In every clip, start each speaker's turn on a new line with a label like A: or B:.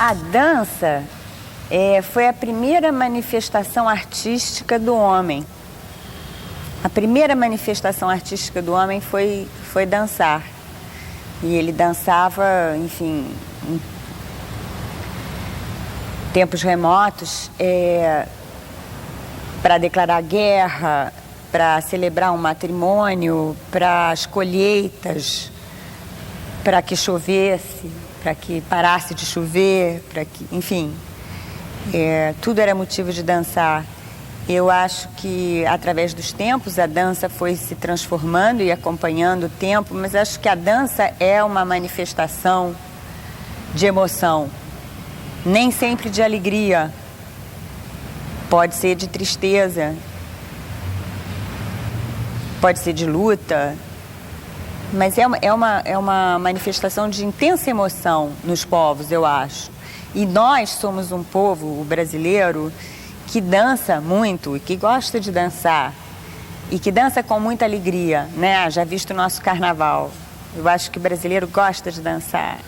A: A dança foi a primeira manifestação artística do homem. A primeira manifestação artística do homem foi dançar. E ele dançava, enfim, em tempos remotos, para declarar guerra, para celebrar um matrimônio, para as colheitas, para que chovesse, para que parasse de chover, para que, enfim, tudo era motivo de dançar. Eu acho que, através dos tempos, a dança foi se transformando e acompanhando o tempo, mas acho que a dança é uma manifestação de emoção, nem sempre de alegria, pode ser de tristeza, pode ser de luta, mas é uma manifestação de intensa emoção nos povos, eu acho. E nós somos um povo, o brasileiro, que dança muito e que gosta de dançar e que dança com muita alegria, né? Já visto o nosso carnaval. Eu acho que o brasileiro gosta de dançar.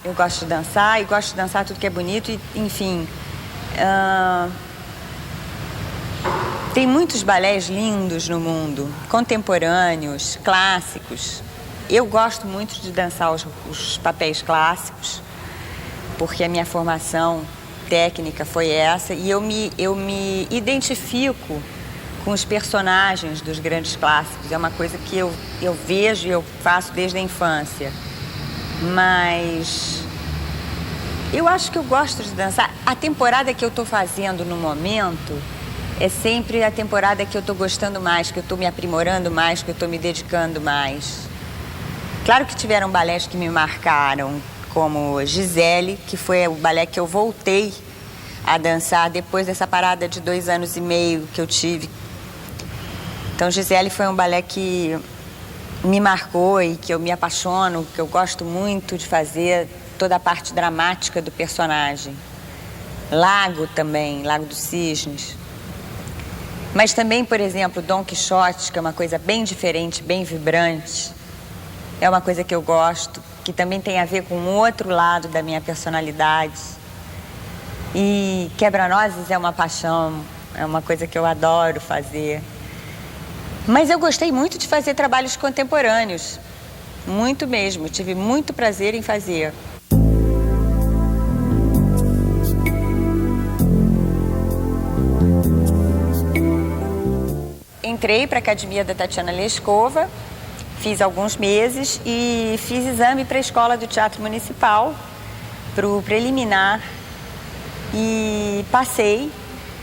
A: Eu gosto de dançar e gosto de dançar tudo que é bonito e, enfim, tem muitos balés lindos no mundo, contemporâneos, clássicos. Eu gosto muito de dançar os papéis clássicos, porque a minha formação técnica foi essa, e eu me identifico com os personagens dos grandes clássicos. É uma coisa que eu vejo e eu faço desde a infância. Mas eu acho que eu gosto de dançar. A temporada que eu estou fazendo no momento é sempre a temporada que eu estou gostando mais, que eu estou me aprimorando mais, que eu estou me dedicando mais. Claro que tiveram balés que me marcaram, como Gisele, que foi o balé que eu voltei a dançar depois dessa parada de 2 anos e meio que eu tive. Então, Gisele foi um balé que me marcou e que eu me apaixono, que eu gosto muito de fazer, toda a parte dramática do personagem. Lago também, Lago dos Cisnes. Mas também, por exemplo, Dom Quixote, que é uma coisa bem diferente, bem vibrante. É uma coisa que eu gosto, que também tem a ver com o outro lado da minha personalidade. E Quebra-Nozes é uma paixão, é uma coisa que eu adoro fazer. Mas eu gostei muito de fazer trabalhos contemporâneos, muito mesmo, tive muito prazer em fazer. Entrei para a Academia da Tatiana Lescova, fiz alguns meses e fiz exame para a Escola do Teatro Municipal, para o preliminar, e passei,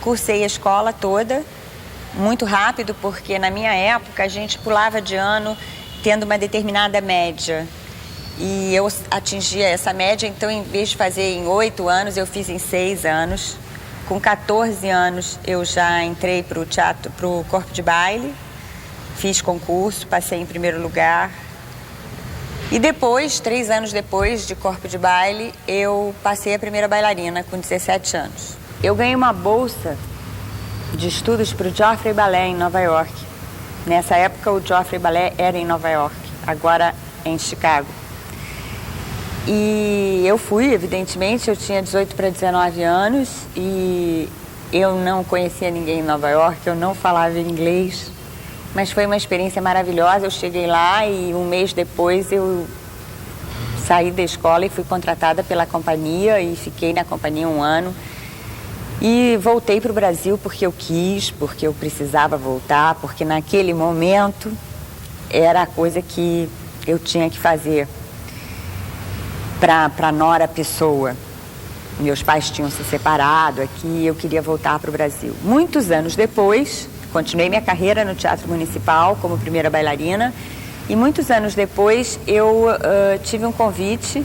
A: cursei a escola toda, muito rápido, porque na minha época a gente pulava de ano tendo uma determinada média. E eu atingia essa média, então em vez de fazer em 8 anos, eu fiz em 6 anos. Com 14 anos eu já entrei para o teatro, para o corpo de baile, fiz concurso, passei em primeiro lugar. E depois, 3 anos depois de corpo de baile, eu passei a primeira bailarina com 17 anos. Eu ganhei uma bolsa de estudos para o Joffrey Ballet em Nova York. Nessa época o Joffrey Ballet era em Nova York, agora é em Chicago. E eu fui, evidentemente, eu tinha 18 para 19 anos e eu não conhecia ninguém em Nova York, eu não falava inglês, mas foi uma experiência maravilhosa. Eu cheguei lá e um mês depois eu saí da escola e fui contratada pela companhia e fiquei na companhia 1 ano. E voltei para o Brasil porque eu quis, porque eu precisava voltar, porque naquele momento era a coisa que eu tinha que fazer para Nora Pessoa. Meus pais tinham se separado aqui e eu queria voltar para o Brasil. Muitos anos depois, continuei minha carreira no Teatro Municipal como primeira bailarina e muitos anos depois eu tive um convite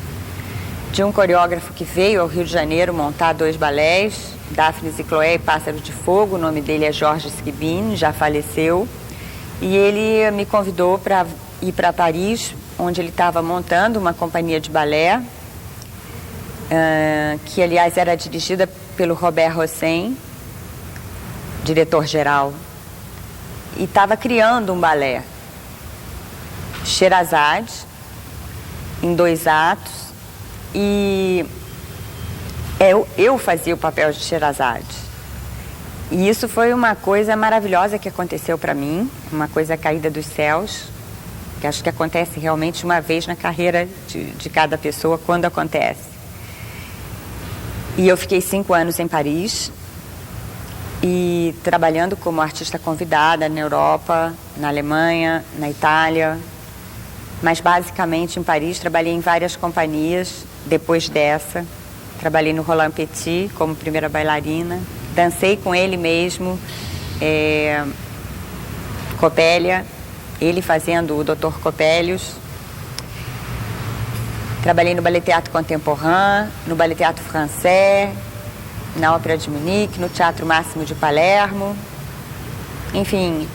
A: de um coreógrafo que veio ao Rio de Janeiro montar 2 balés, Daphnis e Chloé e Pássaro de Fogo. O nome dele é Jorge Schibini, já faleceu. E ele me convidou para ir para Paris, onde ele estava montando uma companhia de balé, que aliás era dirigida pelo Robert Hossein, diretor-geral, e estava criando um balé, Sherazade, em 2 atos, e eu fazia o papel de Sherazade. E isso foi uma coisa maravilhosa que aconteceu para mim, uma coisa caída dos céus, que acho que acontece realmente uma vez na carreira de cada pessoa, quando acontece. E eu fiquei 5 anos em Paris, e trabalhando como artista convidada na Europa, na Alemanha, na Itália, mas basicamente em Paris. Trabalhei em várias companhias. Depois dessa, trabalhei no Roland Petit como primeira bailarina, dancei com ele mesmo, Copélia, ele fazendo o Dr. Copélios. Trabalhei no Ballet Théâtre Contemporain, no Ballet Théâtre Français, na Ópera de Munique, no Teatro Máximo de Palermo. Enfim,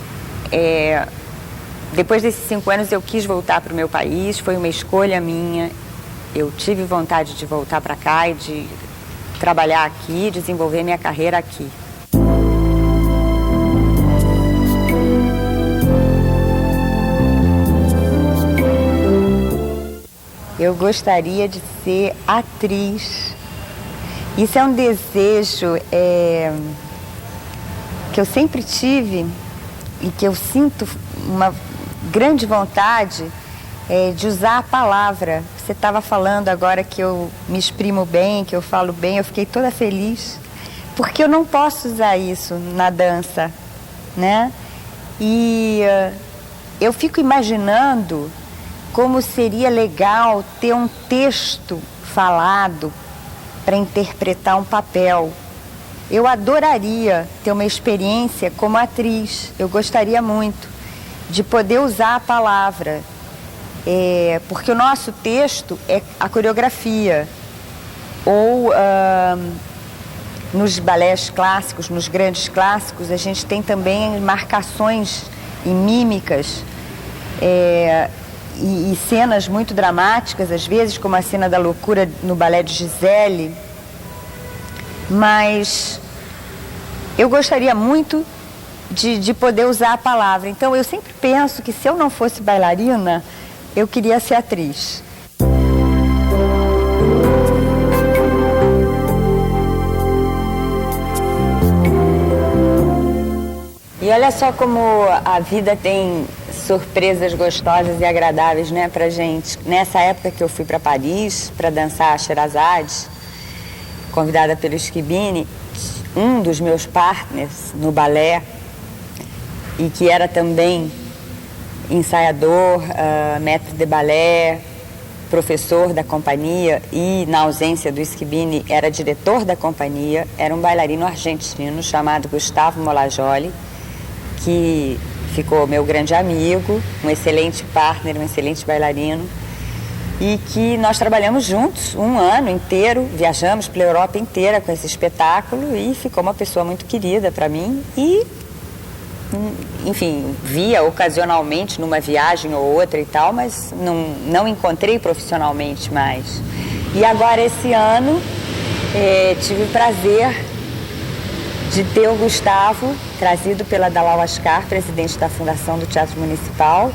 A: depois desses 5 anos eu quis voltar para o meu país, foi uma escolha minha. Eu tive vontade de voltar para cá e de trabalhar aqui, desenvolver minha carreira aqui. Eu gostaria de ser atriz. Isso é um desejo que eu sempre tive e que eu sinto uma grande vontade de usar a palavra. Você estava falando agora que eu me exprimo bem, que eu falo bem, eu fiquei toda feliz, porque eu não posso usar isso na dança, né? E eu fico imaginando como seria legal ter um texto falado para interpretar um papel. Eu adoraria ter uma experiência como atriz, eu gostaria muito de poder usar a palavra, porque o nosso texto é a coreografia, ou nos balés clássicos, nos grandes clássicos, a gente tem também marcações e mímicas, e cenas muito dramáticas, às vezes, como a cena da loucura no balé de Gisele. Mas eu gostaria muito de poder usar a palavra. Então, eu sempre penso que se eu não fosse bailarina, eu queria ser atriz. E olha só como a vida tem surpresas gostosas e agradáveis, né, pra gente. Nessa época que eu fui para Paris para dançar a Sherazade, convidada pelo Schibini, um dos meus partners no balé, e que era também ensaiador, maître de ballet, professor da companhia e, na ausência do Schibini, era diretor da companhia, era um bailarino argentino chamado Gustavo Molajoli, que ficou meu grande amigo, um excelente partner, um excelente bailarino, e que nós trabalhamos juntos 1 ano inteiro, viajamos pela Europa inteira com esse espetáculo, e ficou uma pessoa muito querida para mim. E, enfim, via ocasionalmente numa viagem ou outra e tal, mas não encontrei profissionalmente mais. E agora, esse ano, tive o prazer de ter o Gustavo, trazido pela Dalal Ascar, presidente da Fundação do Teatro Municipal,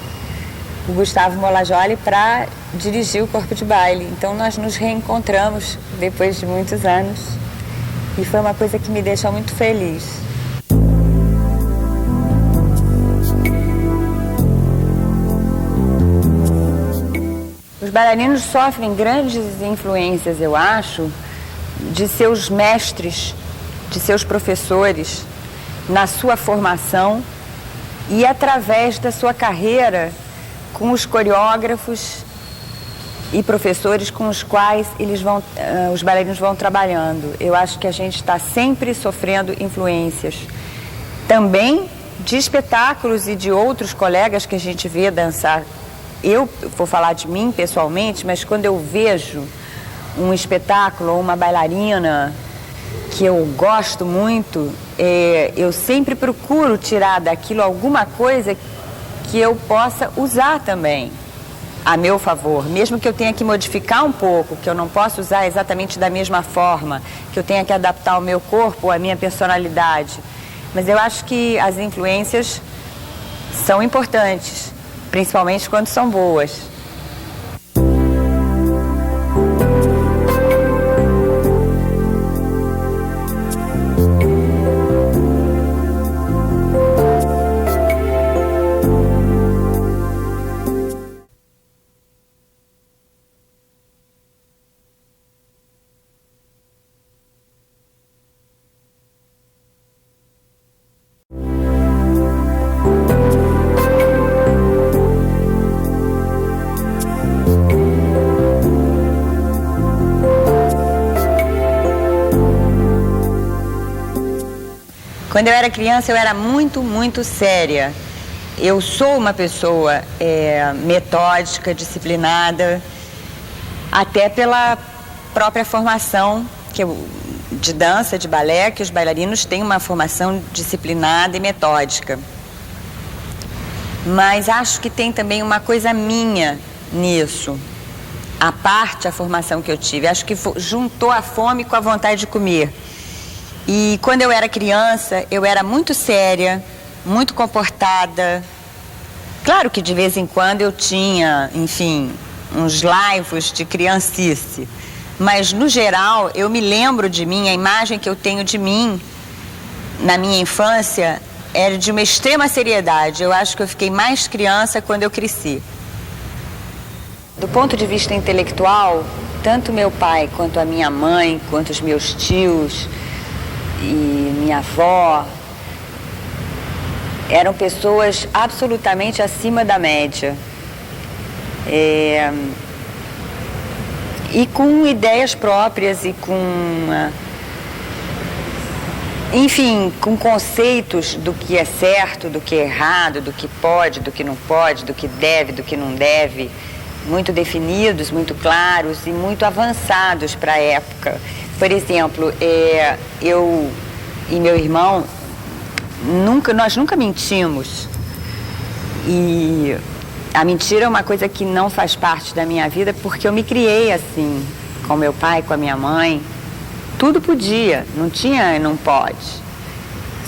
A: o Gustavo Molajoli, para dirigir o corpo de baile. Então nós nos reencontramos depois de muitos anos e foi uma coisa que me deixou muito feliz. Os bailarinos sofrem grandes influências, eu acho, de seus mestres, de seus professores, na sua formação e através da sua carreira com os coreógrafos e professores com os quais os bailarinos vão trabalhando. Eu acho que a gente está sempre sofrendo influências. Também de espetáculos e de outros colegas que a gente vê dançar. Eu vou falar de mim pessoalmente, mas quando eu vejo um espetáculo ou uma bailarina que eu gosto muito, eu sempre procuro tirar daquilo alguma coisa que eu possa usar também a meu favor, mesmo que eu tenha que modificar um pouco, que eu não possa usar exatamente da mesma forma, que eu tenha que adaptar o meu corpo, a minha personalidade. Mas eu acho que as influências são importantes, principalmente quando são boas. Quando eu era criança, eu era muito séria. Eu sou uma pessoa metódica, disciplinada, até pela própria formação de dança, de balé, que os bailarinos têm uma formação disciplinada e metódica. Mas acho que tem também uma coisa minha nisso, a formação que eu tive. Acho que juntou a fome com a vontade de comer. E quando eu era criança, eu era muito séria, muito comportada. Claro que de vez em quando eu tinha, enfim, uns laivos de criancice. Mas, no geral, eu me lembro de mim, a imagem que eu tenho de mim na minha infância era de uma extrema seriedade. Eu acho que eu fiquei mais criança quando eu cresci. Do ponto de vista intelectual, tanto meu pai quanto a minha mãe, quanto os meus tios e minha avó eram pessoas absolutamente acima da média e com ideias próprias e enfim, com conceitos do que é certo, do que é errado, do que pode, do que não pode, do que deve, do que não deve, muito definidos, muito claros e muito avançados para a época. Por exemplo, eu e meu irmão, nós nunca mentimos. E a mentira é uma coisa que não faz parte da minha vida, porque eu me criei assim, com meu pai, com a minha mãe. Tudo podia, não tinha, não pode.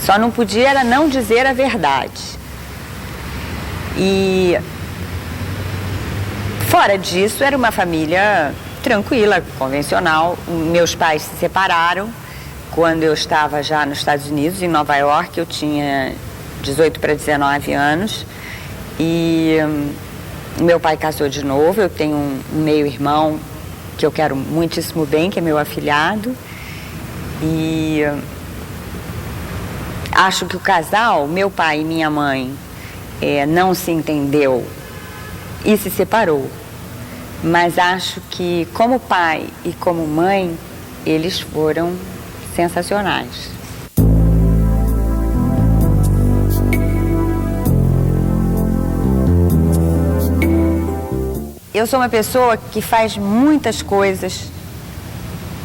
A: Só não podia era não dizer a verdade. E fora disso, era uma família tranquila, convencional. Meus pais se separaram quando eu estava já nos Estados Unidos, em Nova York. Eu tinha 18 para 19 anos. E meu pai casou de novo. Eu tenho um meio-irmão que eu quero muitíssimo bem, que é meu afilhado. E acho que o casal, meu pai e minha mãe, não se entendeu e se separou. Mas acho que, como pai e como mãe, eles foram sensacionais. Eu sou uma pessoa que faz muitas coisas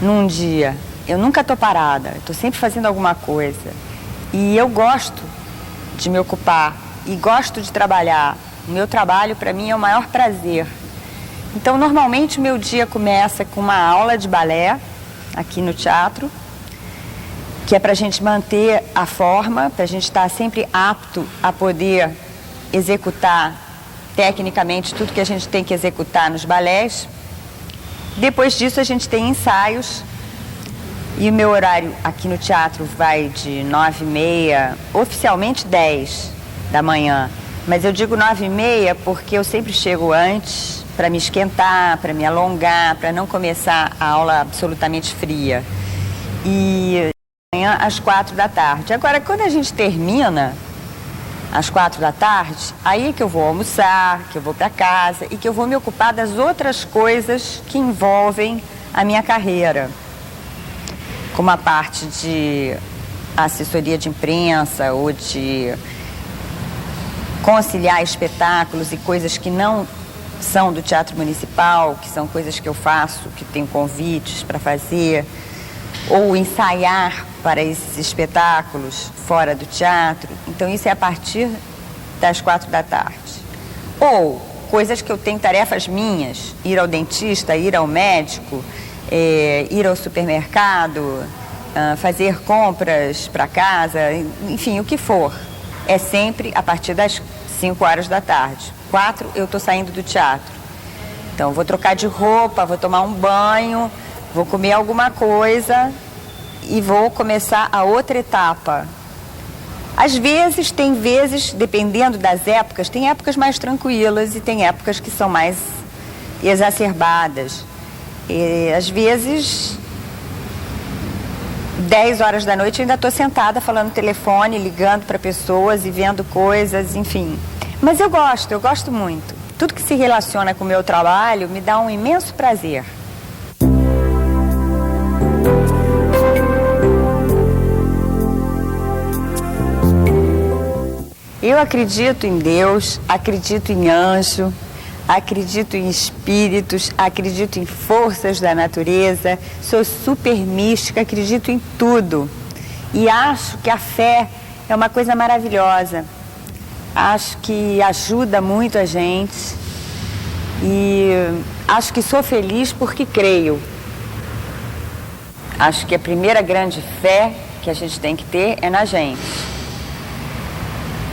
A: num dia. Eu nunca estou parada, estou sempre fazendo alguma coisa. E eu gosto de me ocupar e gosto de trabalhar. O meu trabalho, para mim, é o maior prazer. Então, normalmente, o meu dia começa com uma aula de balé aqui no teatro, que é para a gente manter a forma, para a gente estar sempre apto a poder executar tecnicamente tudo que a gente tem que executar nos balés. Depois disso, a gente tem ensaios. E o meu horário aqui no teatro vai de 9h30, oficialmente 10 da manhã. Mas eu digo 9h30 porque eu sempre chego antes para me esquentar, para me alongar, para não começar a aula absolutamente fria. E amanhã às 4 da tarde. Agora, quando a gente termina, às 4 da tarde, aí que eu vou almoçar, que eu vou para casa e que eu vou me ocupar das outras coisas que envolvem a minha carreira, como a parte de assessoria de imprensa ou de conciliar espetáculos e coisas que não são do Teatro Municipal, que são coisas que eu faço, que tenho convites para fazer, ou ensaiar para esses espetáculos fora do teatro. Então isso é a partir das 4 da tarde. Ou coisas que eu tenho tarefas minhas, ir ao dentista, ir ao médico, ir ao supermercado, fazer compras para casa, enfim, o que for. É sempre a partir das 5 horas da tarde. 4 eu estou saindo do teatro. Então vou trocar de roupa, vou tomar um banho, vou comer alguma coisa e vou começar a outra etapa. Às vezes, tem vezes, dependendo das épocas, tem épocas mais tranquilas e tem épocas que são mais exacerbadas. E, às vezes, 10 horas da noite eu ainda estou sentada falando no telefone, ligando para pessoas e vendo coisas, enfim. Mas eu gosto muito. Tudo que se relaciona com o meu trabalho me dá um imenso prazer. Eu acredito em Deus, acredito em anjo, acredito em espíritos, acredito em forças da natureza, sou super mística, acredito em tudo. E acho que a fé é uma coisa maravilhosa. Acho que ajuda muito a gente e acho que sou feliz porque creio. Acho que a primeira grande fé que a gente tem que ter é na gente.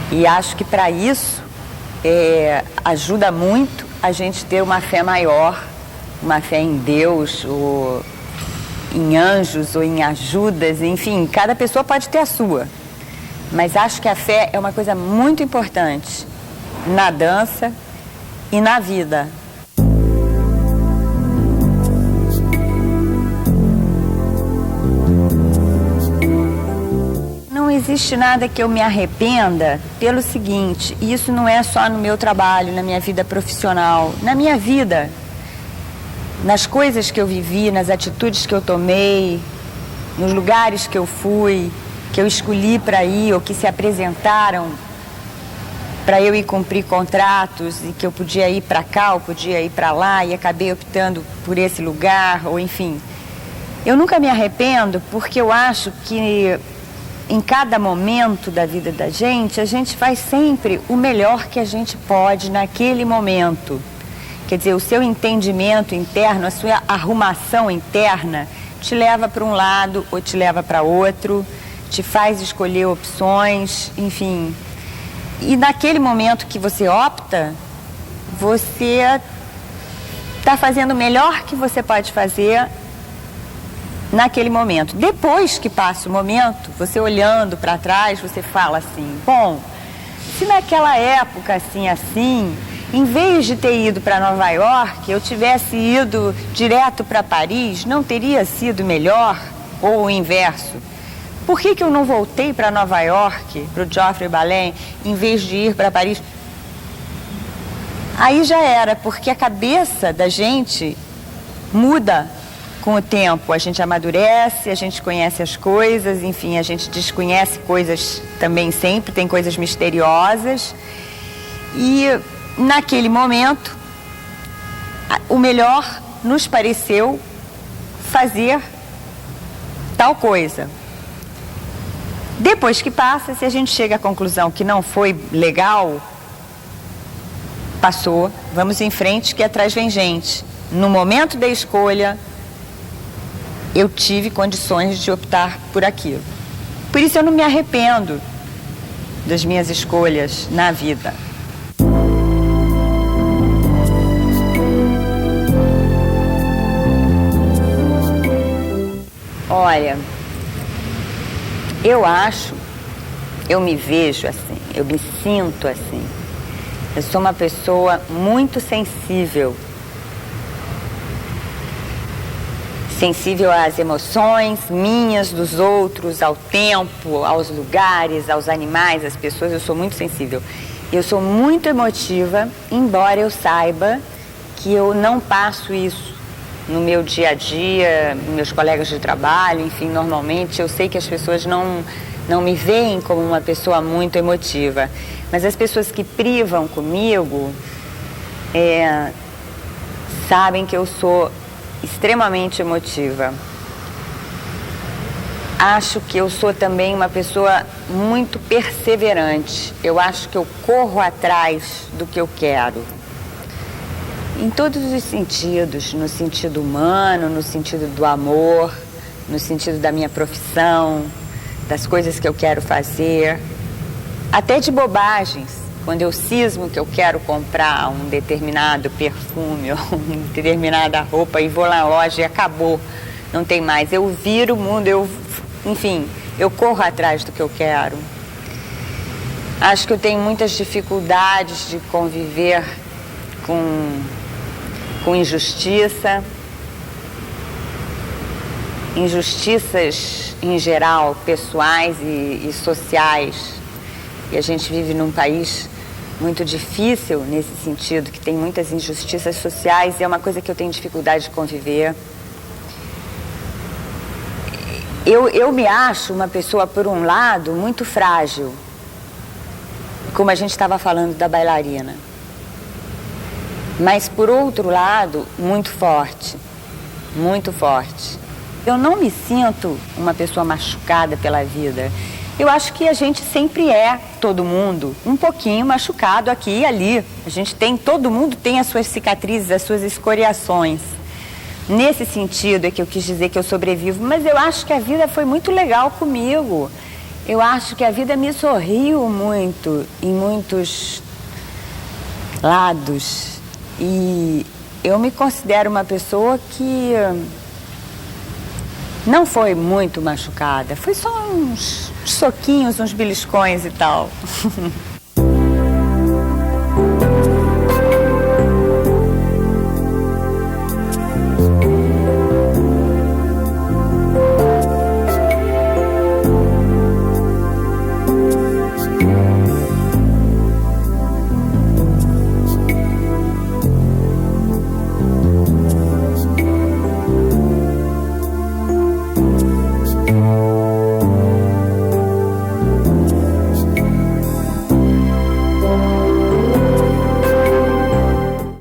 A: E acho que para isso ajuda muito a gente ter uma fé maior, uma fé em Deus, ou em anjos, ou em ajudas, enfim, cada pessoa pode ter a sua. Mas acho que a fé é uma coisa muito importante na dança e na vida. Não existe nada que eu me arrependa pelo seguinte, e isso não é só no meu trabalho, na minha vida profissional, na minha vida, nas coisas que eu vivi, nas atitudes que eu tomei, nos lugares que eu fui, que eu escolhi para ir ou que se apresentaram para eu ir cumprir contratos e que eu podia ir para cá ou podia ir para lá e acabei optando por esse lugar, ou enfim. Eu nunca me arrependo porque eu acho que em cada momento da vida da gente, a gente faz sempre o melhor que a gente pode naquele momento. Quer dizer, o seu entendimento interno, a sua arrumação interna te leva para um lado ou te leva para outro, te faz escolher opções, enfim. E naquele momento que você opta, você está fazendo o melhor que você pode fazer naquele momento. Depois que passa o momento, você olhando para trás, você fala assim, bom, se naquela época assim, em vez de ter ido para Nova York, eu tivesse ido direto para Paris, não teria sido melhor? Ou o inverso? Por que eu não voltei para Nova York, para o Geoffrey Ballet, em vez de ir para Paris? Aí já era, porque a cabeça da gente muda com o tempo. A gente amadurece, a gente conhece as coisas, enfim, a gente desconhece coisas também sempre, tem coisas misteriosas. E naquele momento, o melhor nos pareceu fazer tal coisa. Depois que passa, se a gente chega à conclusão que não foi legal, passou, vamos em frente, que atrás vem gente. No momento da escolha, eu tive condições de optar por aquilo. Por isso eu não me arrependo das minhas escolhas na vida. Olha, eu me vejo assim, eu me sinto assim. Eu sou uma pessoa muito sensível. sensível às emoções minhas, dos outros, ao tempo, aos lugares, aos animais, às pessoas. Eu sou muito sensível. Eu sou muito emotiva, embora eu saiba que eu não passo isso no meu dia a dia, meus colegas de trabalho, enfim, normalmente eu sei que as pessoas não me veem como uma pessoa muito emotiva. Mas as pessoas que privam comigo sabem que eu sou extremamente emotiva. Acho que eu sou também uma pessoa muito perseverante. Eu acho que eu corro atrás do que eu quero. Em todos os sentidos, no sentido humano, no sentido do amor, no sentido da minha profissão, das coisas que eu quero fazer, até de bobagens. Quando eu cismo que eu quero comprar um determinado perfume ou uma determinada roupa e vou na loja e acabou, não tem mais. Eu viro o mundo, enfim, eu corro atrás do que eu quero. Acho que eu tenho muitas dificuldades de conviver com injustiça. Injustiças em geral, pessoais e sociais. E a gente vive num país muito difícil nesse sentido, que tem muitas injustiças sociais e é uma coisa que eu tenho dificuldade de conviver. Eu me acho uma pessoa, por um lado, muito frágil, como a gente estava falando da bailarina. Mas, por outro lado, muito forte, muito forte. Eu não me sinto uma pessoa machucada pela vida. Eu acho que a gente sempre todo mundo, um pouquinho machucado aqui e ali. Todo mundo tem as suas cicatrizes, as suas escoriações. Nesse sentido é que eu quis dizer que eu sobrevivo, mas eu acho que a vida foi muito legal comigo. Eu acho que a vida me sorriu muito, em muitos lados. E eu me considero uma pessoa que não foi muito machucada. Foi só uns soquinhos, uns beliscões e tal.